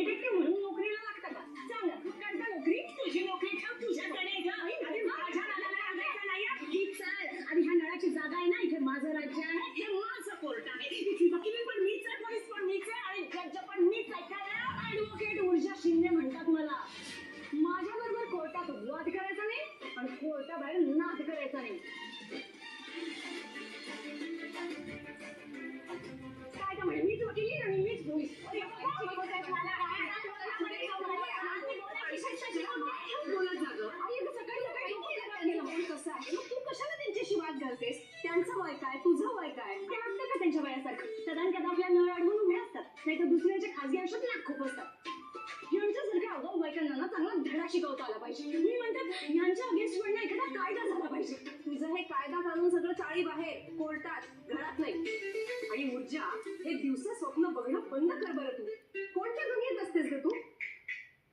Detective म्हणून नोकरीला लागतं का? सांग ना, करता नोकरी? तुझी नोकरी ठेव तुझ्याकडे ग. आधी माझ्या नादाला लागायचं नाही हं. ही चल, आणि ह्या नळाची जागा आहे ना, इथे माझं राज्य आहे, हे माझं कोर्ट आहे. इथे वकील पण मीच आहे, पोलीस पण मीच आहे, आणि जज पण मीच आहे. काय ऍडव्होकेट ऊर्जा शिंदे म्हणतात मला. माझ्या बरोबर कोर्टात वाद करायचा नाही, आणि कोर्टाबाहेर नाद करायचा नाही. काय का म्हणे, मीच वकील आणि मीच पोलीस. बोलत जा गं. आई, अगं सकाळी सकाळी कसं आहे, मग तू कशाला त्यांच्याशी वाद घालतेस? त्यांचं वय काय, तुझं वय काय? ते वाटतं का त्यांच्या वयासारखं? सदान कदा आपल्या नळ अडवून उभे असतात, नाही तर दुसऱ्याच्या खासगी आयुष्यात नाक खुपसतात. यांच्यासारख्या अगाऊ बायकांना ना चांगला धडा शिकवता आला पाहिजे. मी म्हणते यांच्या अगेन्स्ट पण एखादा कायदा झाला पाहिजे. तुझं हे कायदा कानून सगळं चाळी बाहेर, कोर्टात, घरात नाही. आणि ऊर्जा, हे दिवसा स्वप्न बघणं बंद कर बरं तू. कोणत्या दुनियेत असतेस ग तू?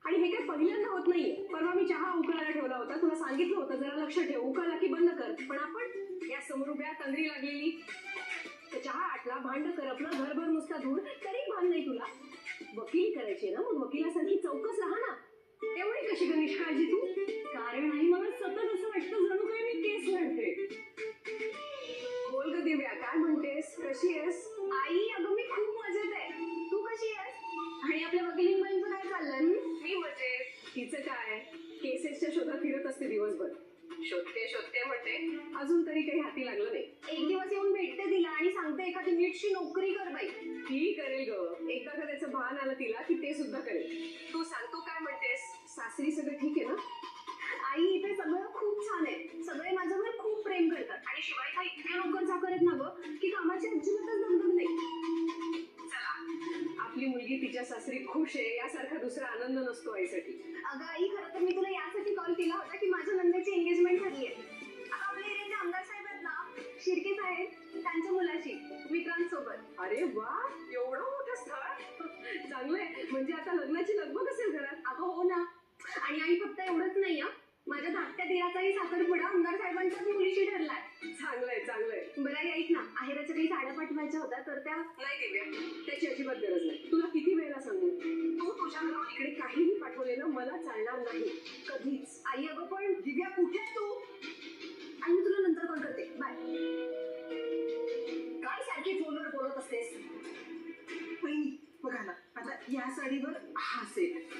आणि हे काय पहिल्यांदा होत नाहीये. परवा मी चहा उकळायला ठेवला होता, तुला सांगितलं होतं जरा लक्ष ठेव, उकळला की बंद कर. पण आपण या समोर उभ्या तंद्री लागलेली, चहा आटला, भांड करपलं, घरभर नुसता धूळ, तरी भान नाही तुला. वकील करायची ना, मग वकिलासारखी चौकस राहा ना. एवढी कशी ग निष्काळजी तू? कारण नाही, मला सतत असं वाटतं जणू काही मी केस लढते. बोल ग दिव्या, काय म्हणतेस, कशी आहेस? आई, अगं मी खूप मजेत आहे. तू कशी आहेस? आणि आपल्या वकिलींबाईंचं काय चाललंय? मी मजेत. तिचं काय, केसेसच्या शोधात फिरत असते दिवसभर. शोधते शोधते म्हणते, अजून तरी काही हाती लागलं नाही. एक दिवस येऊन भेटते तिला आणि सांगते एखादी नीटची नोकरी कर बाई. ती करेल ग, एकदा का त्याचं भान आलं तिला की ते सुद्धा करेल. तू सांगतो काय म्हणतेस, सासरी सगळं ठीक आहे ना? आई, इथे सगळं खूप छान आहे. सगळे माझ्यावर खूप प्रेम करतात, आणि शिवाय काही इतके नोकर चाकर आहेत ना ग, की कामाची अजिबातच दमदम नाही. चला, आपली मुलगी तिच्या सासरी खुश आहे यासारखा दुसरा आनंद नसतो आईसाठी. अगं आई, खरं तर मी तुला यासाठी कॉल केला होता की माझ्या नंदेची एंगेजमेंट झाली आहे. आता आपल्या एरियाचे आमदार साहेब आहेत ना, शिर्के साहेब, त्यांच्या मुलाची, मित्रांसोबत. अरे वा, एवढं मोठं स्थळ. चांगलंय, म्हणजे आता लग्नाची लगबग असेल घरात. अगं हो ना. आणि आई, फक्त एवढंच नाही हं, माझ्या धाकट्या दिराचाही साखरपुडा आमदार साहेबांच्याच मुलीशी ठरलाय. चांगलंय चांगलंय. बरं आई, ऐक ना, आहेराच्या काही साड्या पाठवायच्या होत्या तर त्या. नाही दिव्या, त्याची अजिबात गरज नाही. तुला किती वेळा सांगू, तू तुझ्या घरून इकडे काहीही पाठवलेलं मला चालणार नाही कधीच. आई, अगं पण दिव्या, कुठे तू? आई, मी तुला नंतर कॉल करते, बाय. काय सारखी फोनवर बोलत असतेस? बघा ना, आता या साडीवर हा सेट,